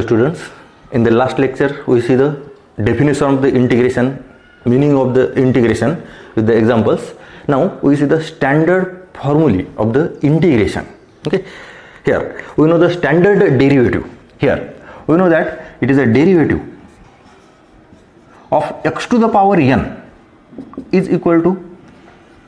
Students, in the last lecture we see the definition of the integration, meaning of the integration with the examples. Now we see the standard formulae of the integration. Okay, here we know the standard derivative. Here we know that it is a derivative of x to the power n is equal to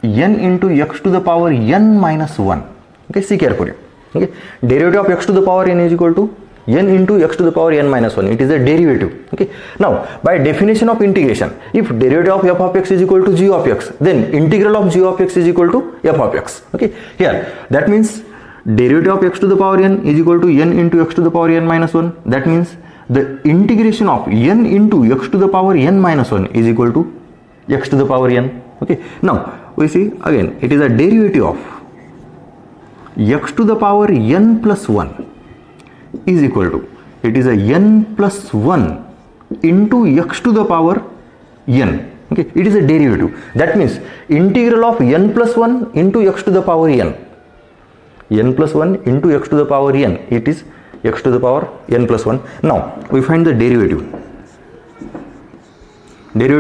n into x to the power n minus 1. Okay, see carefully. Okay, derivative of x to the power n is equal to n into x to the power n minus 1. It is a derivative. Okay, now by definition of integration, if derivative of f of x is equal to g of x, then integral of g of x is equal to f of x. Okay, here that means derivative of x to the power n is equal to n into x to the power n minus 1. That means the integration of n into x to the power n minus 1 is equal to x to the power n. Okay, now we see again it is a derivative of x to the power n plus 1 is equal to, it is a n plus 1 into x to the power n. Okay, it is a derivative. That means integral of n plus 1 into x to the power n plus 1 into x to the power n, it is x to the power n plus 1. Now we find the derivative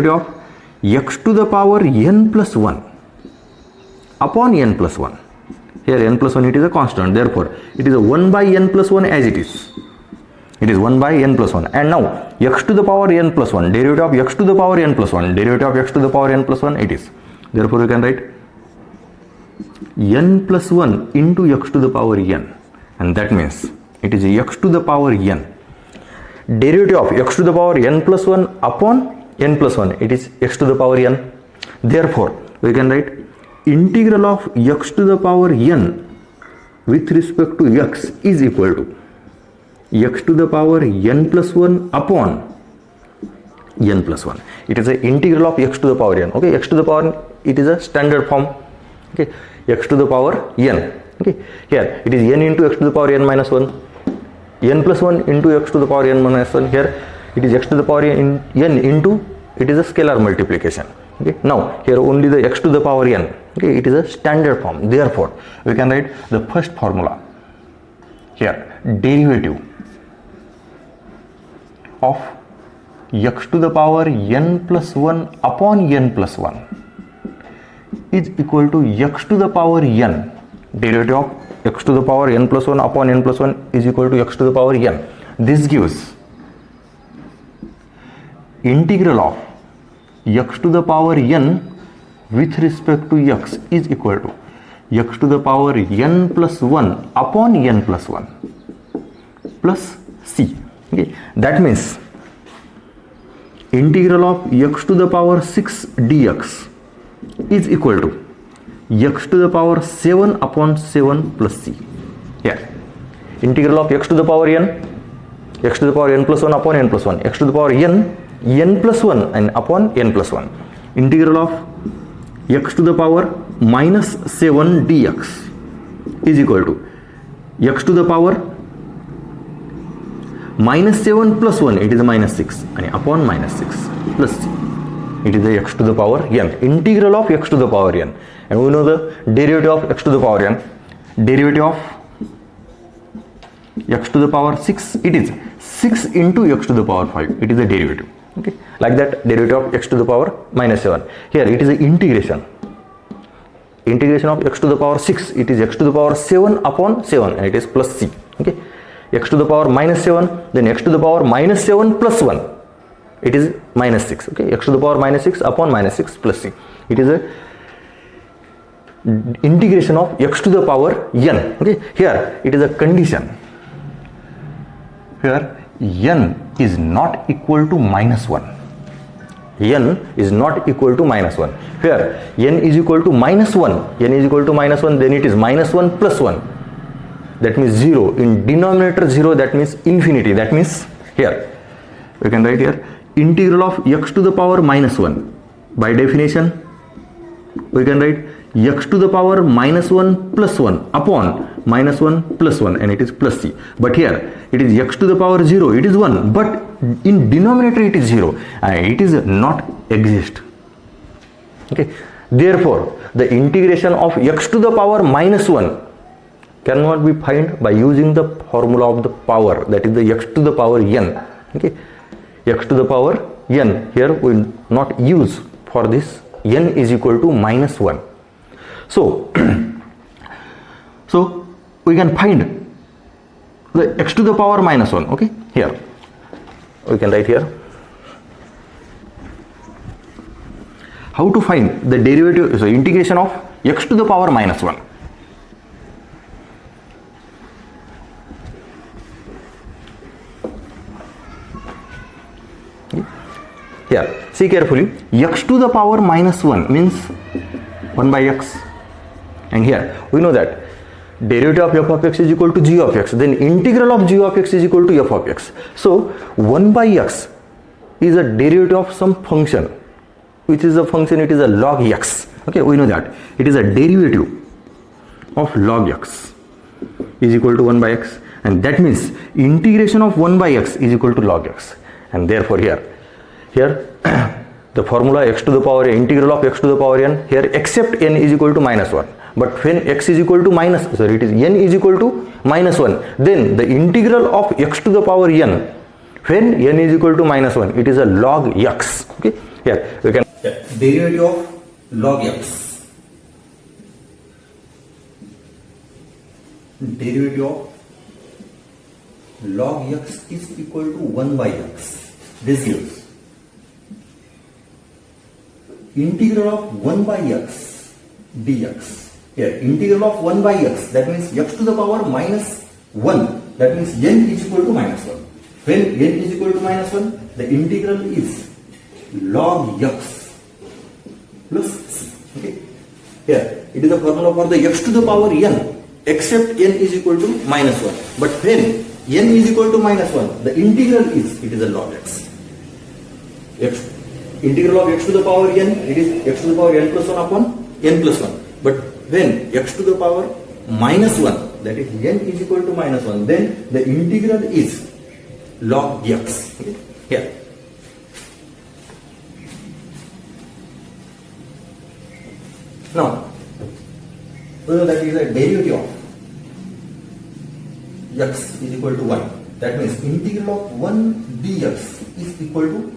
of x to the power n plus 1 upon n plus 1. Here n plus 1 it is a constant, therefore it is a 1 by n plus 1 as it is. It is 1 by n plus 1. And now x to the power n plus 1, derivative of x to the power n plus 1, derivative of x to the power n plus 1 it is. Therefore we can write n plus 1 into x to the power n, and that means it is x to the power n. Derivative of x to the power n plus 1 upon n plus 1, it is x to the power n. Therefore we can write integral of x to the power n with respect to x is equal to x to the power n plus 1 upon n plus 1. It is a integral of x to the power n. Okay, x to the power, it is a standard form. Okay, x to the power n. Okay, here it is n into x to the power n minus 1, n plus 1 into x to the power n minus 1. Here it is x to the power n into, it is a scalar multiplication. Okay, now here only the x to the power n. Okay, it is a standard form. Therefore we can write the first formula here, derivative of x to the power n plus 1 upon n plus 1 is equal to x to the power n. Derivative of x to the power n plus 1 upon n plus 1 is equal to x to the power n. This gives integral of x to the power n with respect to x is equal to x to the power n plus 1 upon n plus 1 plus c. Okay, that means integral of x to the power 6 dx is equal to x to the power 7 upon 7 plus c. Here integral of x to the power n, x to the power n plus 1 upon n plus 1, x to the power n plus 1 and upon n plus 1, integral of x to the power minus 7 dx is equal to x to the power minus 7 plus 1, it is a minus 6 and upon minus 6 plus c. It is the x to the power n, integral of x to the power n. And we know the derivative of x to the power n, derivative of x to the power 6, it is 6 into x to the power 5, it is a derivative. Okay, like that derivative of x to the power minus 7. Here it is a integration of x to the power 6, it is x to the power 7 upon 7 and it is plus c. Okay, x to the power minus 7, then x to the power minus 7 plus 1, it is minus 6. Okay, x to the power minus 6 upon minus 6 plus c. It is a integration of x to the power n. Okay, here it is a condition, here n is not equal to minus 1. N is not equal to minus 1. Here n is equal to minus 1, n is equal to minus 1, then it is minus 1 plus 1, that means 0. In denominator 0, that means infinity. That means here we can write here integral of x to the power minus 1. By definition we can write x to the power minus 1 plus 1 upon minus 1 plus 1 and it is plus c. But here it is x to the power 0, it is 1, but in denominator it is 0 and it is not exist. Okay, therefore the integration of x to the power minus 1 cannot be found by using the formula of the power, that is the x to the power n. Okay, x to the power n here we will not use for this n is equal to minus 1. So so we can find the x to the power minus 1. Okay, here we can write here how to find the derivative, so integration of x to the power minus 1. Here, see carefully, x to the power minus 1 means 1 by x, and here we know that derivative of f of x is equal to g of x, then integral of g of x is equal to f of x. So 1 by x is a derivative of some function, which is a function, it is a log x. Okay, we know that it is a derivative of log x is equal to 1 by x, and that means integration of 1 by x is equal to log x, and therefore here the formula x to the power n, integral of x to the power n, here except n is equal to minus 1, but when x is equal to it is n is equal to minus 1, then the integral of x to the power n when n is equal to minus 1, it is a log x. Okay, here we can derivative of log x, derivative of log x is equal to 1 by x. This gives integral of 1 by x dx. Here integral of 1 by x, that means x to the power minus 1, that means n is equal to minus 1. When n is equal to minus 1, the integral is log x plus c. Okay, here it is the formula for the x to the power n except n is equal to minus 1, but when n is equal to minus 1, the integral is, it is a log x. Integral of x to the power n, it is x to the power n plus 1 upon n plus 1, but when x to the power minus 1, that is n is equal to minus 1, then the integral is log x. Okay, here now we know that is a derivative of x is equal to 1, that means integral of 1 dx is equal to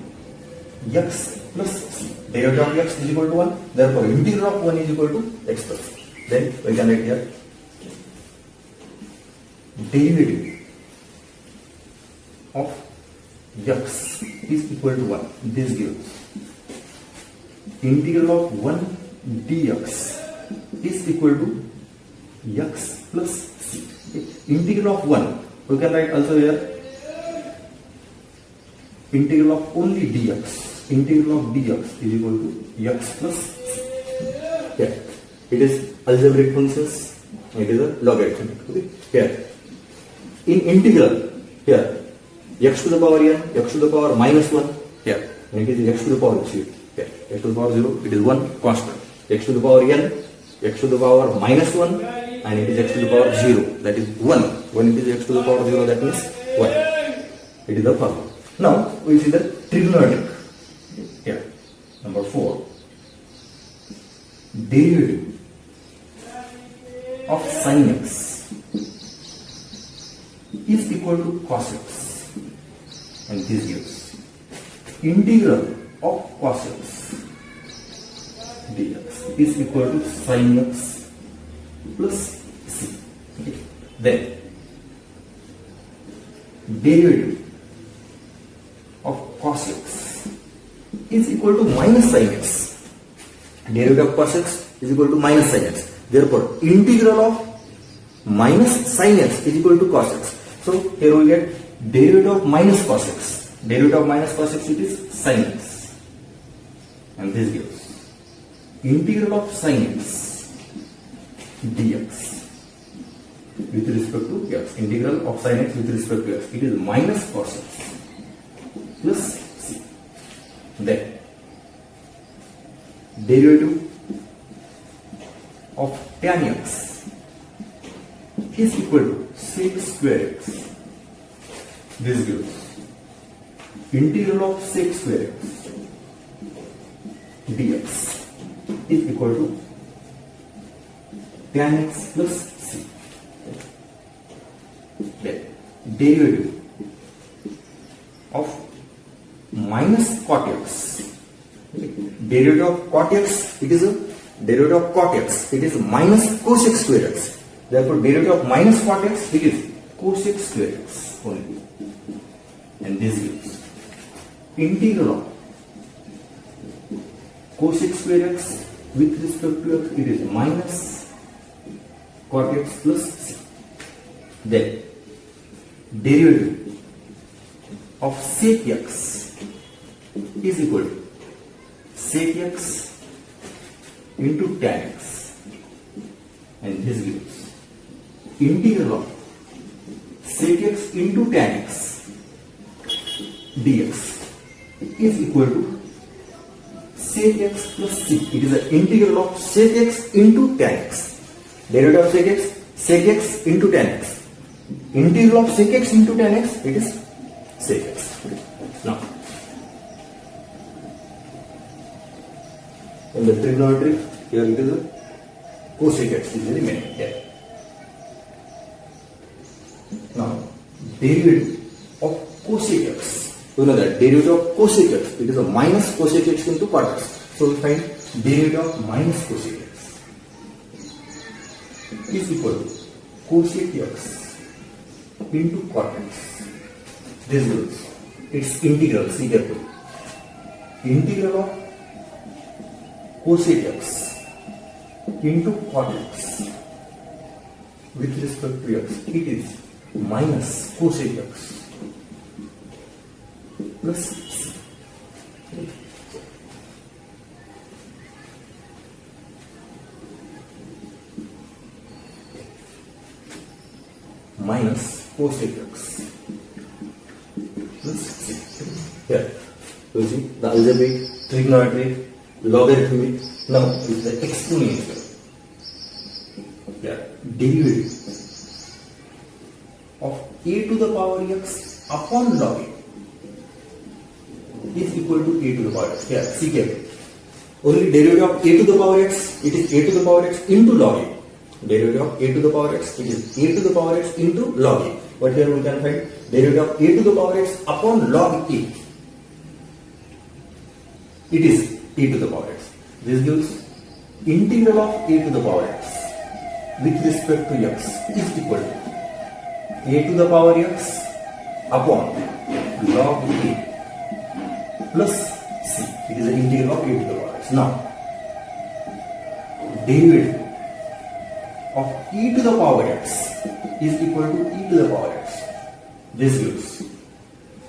x plus c. Derivative of x is equal to 1, therefore integral of 1 is equal to x plus c. Then we can write here derivative of x is equal to 1. This gives integral of 1 dx is equal to x plus c. Integral of 1, we can write also here integral of only dx. Integral of dx is equal to x plus c. Here it is algebraic functions, it is a logarithmic. Okay, here in integral, here x to the power n, x to the power minus 1, here and it is x to the power 0. Here x to the power 0, it is 1 constant. X to the power n, x to the power minus 1, and it is x to the power 0, that is 1. When it is x to the power 0, that means 1. It is the formula. Now we see the trigonometric. Here number 4, derivative of sin x is equal to cos x, and this gives integral of cos x dx is equal to sin x plus c. Okay. Then derivative of cos x is equal to minus sin x. Derivative of cos x is equal to minus sin x. Therefore, integral of minus sin x is equal to cos x. So here we get derivative of minus cos x. Derivative of minus cos x, it is sin x, and this gives integral of sin x dx with respect to x. Integral of sin x with respect to x, it is minus cos x plus c. Then derivative of tan x is equal to sec square x. This gives integral of sec square x dx is equal to tan x plus c. derivative of minus cot x. Derivative of cot x, it is a derivative of cot x, it is minus cosec square x. Therefore, derivative of minus cot x, it is cosec square x only. And this gives integral of cosec square x with respect to x, it is minus cot x plus c. Then derivative of sec x is equal to sec x into tan x, and this gives integral of sec x into tan x dx is equal to sec x plus c. It is the integral of sec x into tan x. Derivative of sec x into tan x. Integral of sec x into tan x, it is sec x. Now, in the trigonometric, here it is a cosec x is the remaining here. Now, derivative of cosec x. You know that derivative of cosec x, it is a minus cosec x into cot x. So we find derivative of minus cosec x is equal to cosec x into cot x. This gives its integral, see carefully. Integral of cosec x into cot x with respect to x, it is minus cosec x plus c. Minus cosec x plus c. Here, you see the algebraic, trigonometric, logarithmic. Now is the exponential. Here, derivative of a to the power x upon log a is equal to a to the power x. Here, see carefully. Only derivative of a to the power x, it is a to the power x into log a. Derivative of a to the power x, it is a to the power x into log a. But here we can find derivative of a to the power x upon log a. It is a to the power x. This gives integral of a to the power x with respect to x is equal to a to the power x upon log a plus c. It is the integral of a to the power x. Now, derivative of e to the power x is equal to e to the power x. This gives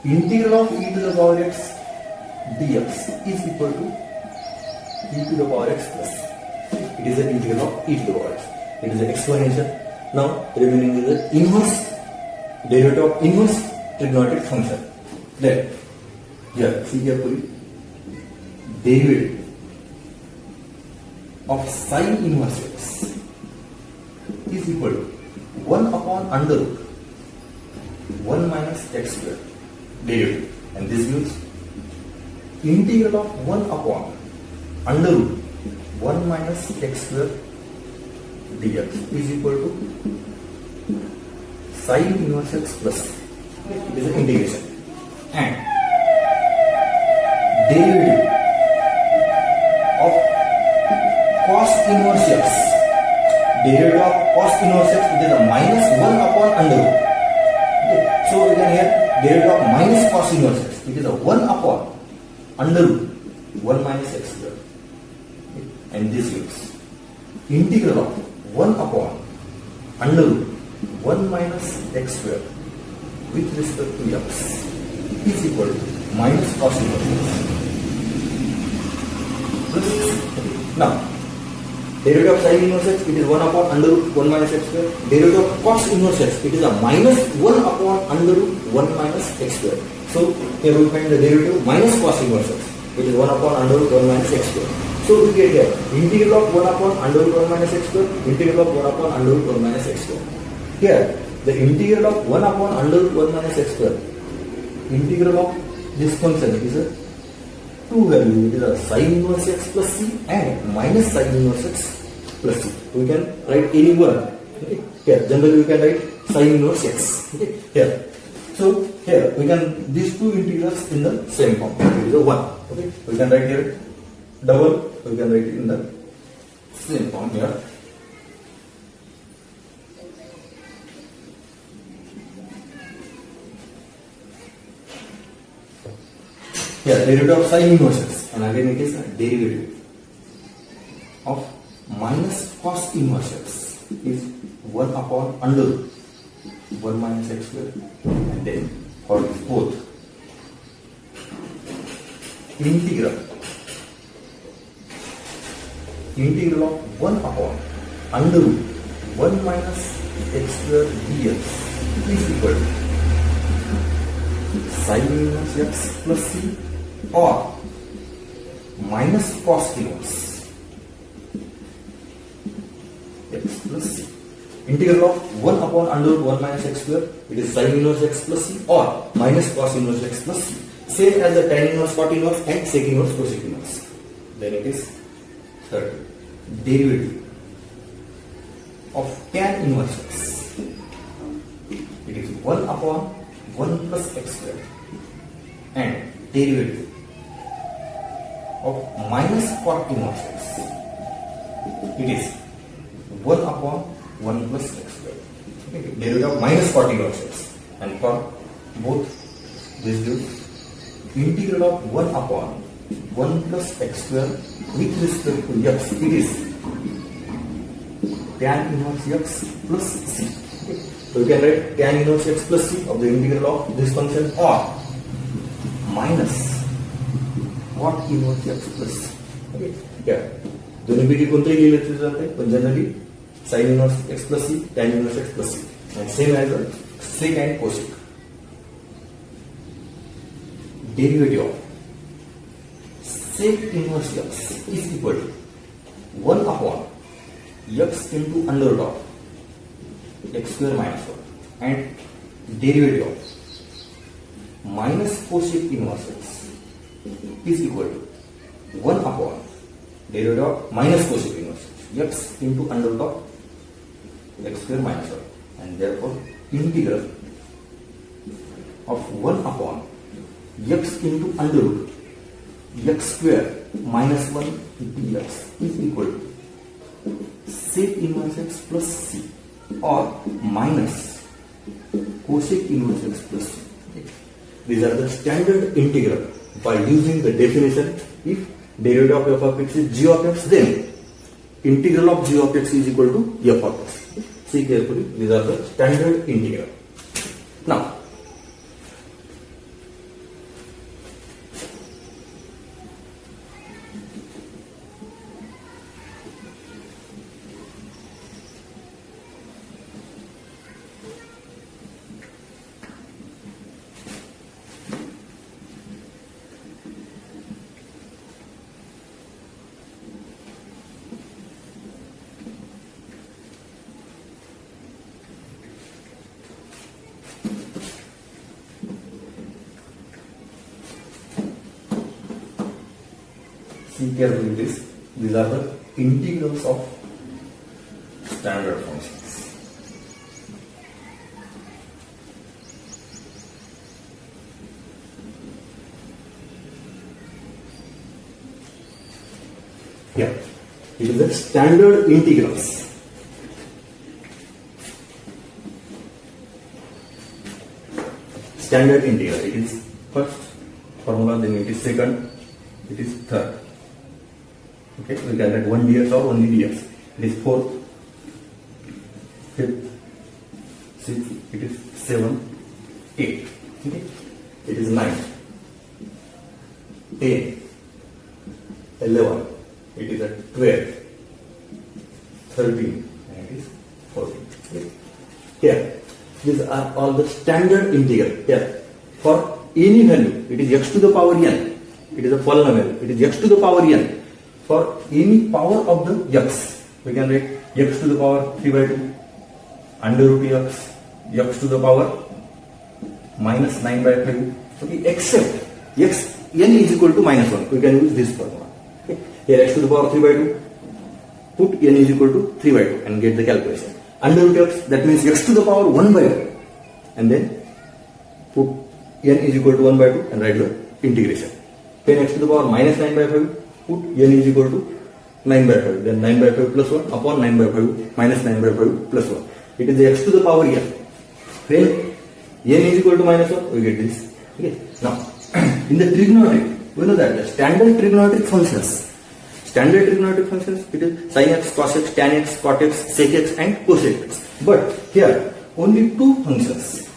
integral of e to the power x dx is equal to e to the power x plus c. It is the integral of e to the power x. It is the exponential. Now, remaining is the inverse derivative of inverse trigonometric function. Then, here, see carefully, derivative of sine inverse x is equal to 1 upon under root 1 minus x square derivative, and this gives integral of 1 upon under root 1 minus x square dx is equal to sine inverse x plus. It is an integration. And derivative of cos inverse x. Derivative of cos inverse x, it is a minus 1 upon under root. Okay. So we can here derivative of minus cos inverse x. It is a 1 upon under root 1 minus x square. Okay. And this gives integral of 1 upon under root 1 minus x square with respect to x is equal to minus cos inverse x. Now, derivative of sine inverse x, it is 1 upon under root 1 minus x square. Derivative of cos inverse x, it is a minus 1 upon under root 1 minus x square. So, here we find the derivative minus cos inverse x, which is 1 upon under root 1 minus x square. So, we get here integral of 1 upon under root 1 minus x square, integral of 1 upon under root 1 minus x square. Here, the integral of 1 upon under root 1 minus x square, integral of this function is a two value, it is a sine inverse x plus c and minus sine inverse x plus c. We can write any one. Okay. Here, generally we can write sine inverse x. Okay. Here, So here we can these two integrals in the same form. It is a 1. Okay, we can write here double. We can write it in the same form here. Here derivative of sine inverses, and again it is a derivative of minus cos inverses is 1 upon under root 1 minus x square, and then for both integral of 1 upon under root 1 minus x square dx is equal to sine inverse x plus c or minus cos inverse x plus c. Integral of 1 upon under root 1 minus x square, it is sine inverse x plus c or minus cos inverse x plus c. Same as the tan inverse, cot inverse and sec inverse, cosec inverse. Then it is third derivative of tan inverse x. It is 1 upon 1 plus x square, and derivative of minus cot inverse x. It is 1 upon 1 plus x square. Okay. Derivative of minus cot inverse x, and for both this gives integral of 1 upon 1 plus x square with respect to x. It is tan inverse x plus c. Okay. So we can write tan inverse x plus c of the integral of this function or minus cot inverse x plus c. Okay. Yeah. दोन्ही पैकी कोणतेही गेले तरी चालते, पण generally sin inverse x plus c, tan inverse x plus c, and same as sec and cosec. Derivative of sec inverse x is equal to 1 upon x into under root of x square minus 1, and derivative of minus cosec inverse x is equal to 1 upon derivative of minus cosec inverse x into under root of x square minus 1, and therefore integral of 1 upon x into under root x square minus 1 dx is equal to sec inverse x plus c or minus cosec inverse x plus c. These are the standard integral by using the definition. If derivative of f of x is g of x, then integral of g of x is equal to f of x. See carefully, these are the standard integral. Now, see carefully this. These are the integrals of standard functions. Here, it is the standard integrals. Standard integral. It is first formula, then it is second, it is third. Okay, we can write 1 dx or only dx. It is 4th, 5th, 6th, it is 7, 8. Okay, it is 9, 10, 11, it is at 12, 13, and it is 14. Okay. Here, these are all the standard integral. Here, for any value, it is x to the power n. It is a polynomial. It is x to the power n. For any power of the x, we can write x to the power 3 by 2, under root x, x to the power minus 9 by 5. Okay, except x n is equal to minus 1. We can use this formula. Okay. Here x to the power 3 by 2, put n is equal to 3 by 2 and get the calculation. Under root x, that means x to the power 1 by 2, and then put n is equal to 1 by 2 and write the integration. 10x to the power minus 9 by 5, put n is equal to 9 by 5, then 9 by 5 plus 1 upon 9 by 5 minus 9 by 5 plus 1. It is x to the power n. When n is equal to minus 1, we get this. Okay. Now, in the trigonometric, we know that the standard trigonometric functions, it is sin x, cos x, tan x, cot x, sec x and cosec x. But here, only two functions,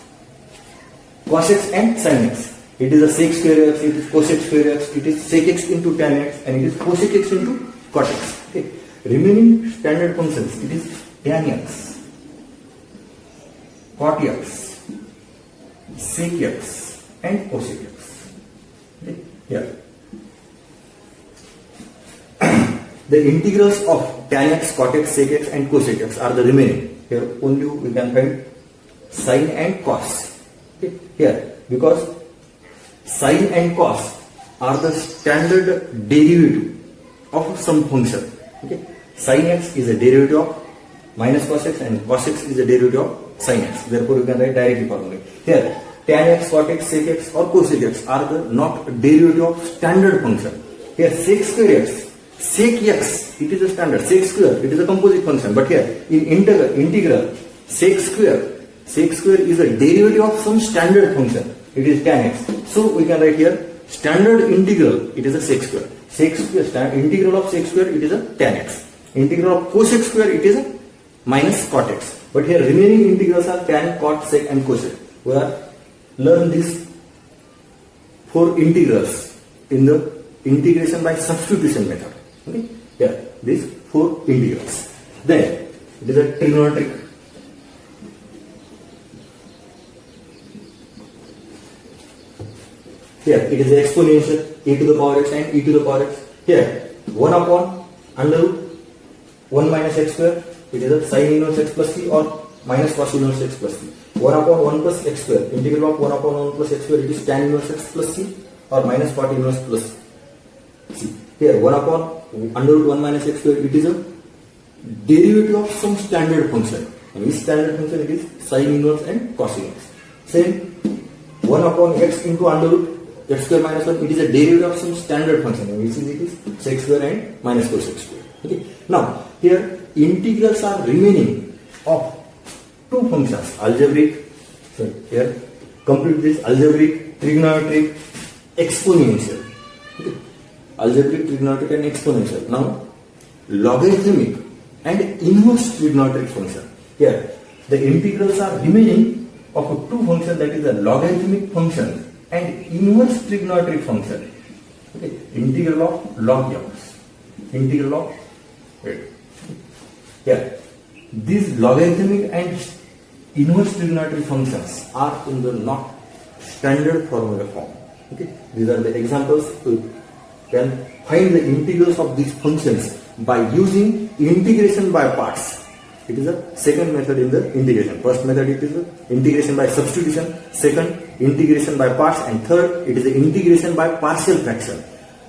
cos x and sin x. It is a sec square x, it is cosec square x, it is sec x into tan x and it is cosec x into cot x. Okay. Remaining standard functions, it is tan x, cot x, sec x and cosec x. Okay. Here. The integrals of tan x, cot x, sec x and cosec x are the remaining. Here only we can find sin and cos. Okay. Here, because sin and cos are the standard derivative of some function. Okay. Sin x is a derivative of minus cos x and cos x is a derivative of sin x. Therefore, you can write directly formula. Here, tan x, cot x, sec x or cosec x are the not derivative of standard function. Here, sec square x, sec x, it is a standard. Sec square, it is a composite function. But here, in integral, sec square is a derivative of some standard function. It is tan x. So we can write here standard integral, it is a sec square. Integral of sec square, it is a tan x. Integral of cosec square, it is a minus cot x. But here remaining integrals are tan, cot, sec and cosec. We are learn these four integrals in the integration by substitution method. Okay? Here, these four integrals. Then it is a trigonometric. Here it is exponential, a to the power x and e to the power x. Here 1 upon under root 1 minus x square, it is a sin inverse x plus c or minus cos inverse x plus c. 1 upon 1 plus x square, integral of 1 upon 1 plus x square, it is tan inverse x plus c or minus cot inverse plus c. Here 1 upon under root 1 minus x square, it is a derivative of some standard function. And this standard function, it is sin inverse and cos inverse. Same 1 upon x into under root x square minus 1, it is a derivative of some standard function, which is it is sec square and minus cosec square. Okay. Now here integrals are remaining of two functions, algebraic. So here complete this algebraic, trigonometric, exponential. Okay. Algebraic, trigonometric and exponential. Now logarithmic and inverse trigonometric function. Here the integrals are remaining of two functions, that is a logarithmic function and inverse trigonometric function. Okay. Integral of log x. Integral of here. These logarithmic and inverse trigonometric functions are in the not standard formula form. Okay. These are the examples. We can find the integrals of these functions by using integration by parts. It is a second method in the integration. First method, it is the integration by substitution. Second, integration by parts. And third, it is the integration by partial fraction.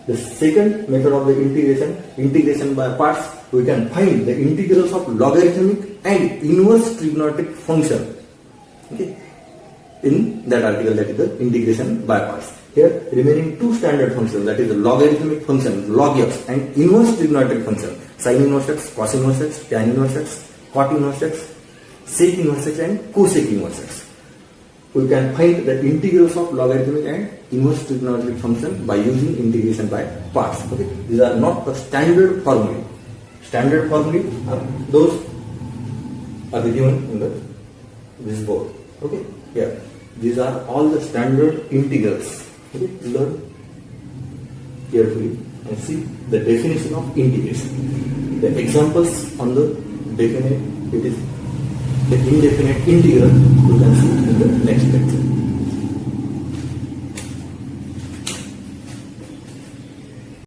The second method of the integration by parts, we can find the integrals of logarithmic and inverse trigonometric function. Okay. In that article, that is the integration by parts. Here, remaining two standard functions, that is the logarithmic function, log x, and inverse trigonometric function, sin inverse x, cos inverse x, tan inverse x, cot inverse x, sec inverse x and cosec inverse x. We can find the integrals of logarithmic and inverse trigonometric function by using integration by parts. Okay. These are not a standard formulae. Standard formulae are those are given in this board. Okay. Here, these are all the standard integrals. Okay. Learn carefully and see the definition of integration. The examples on the definite, it is the indefinite integral, you can see in the next lecture.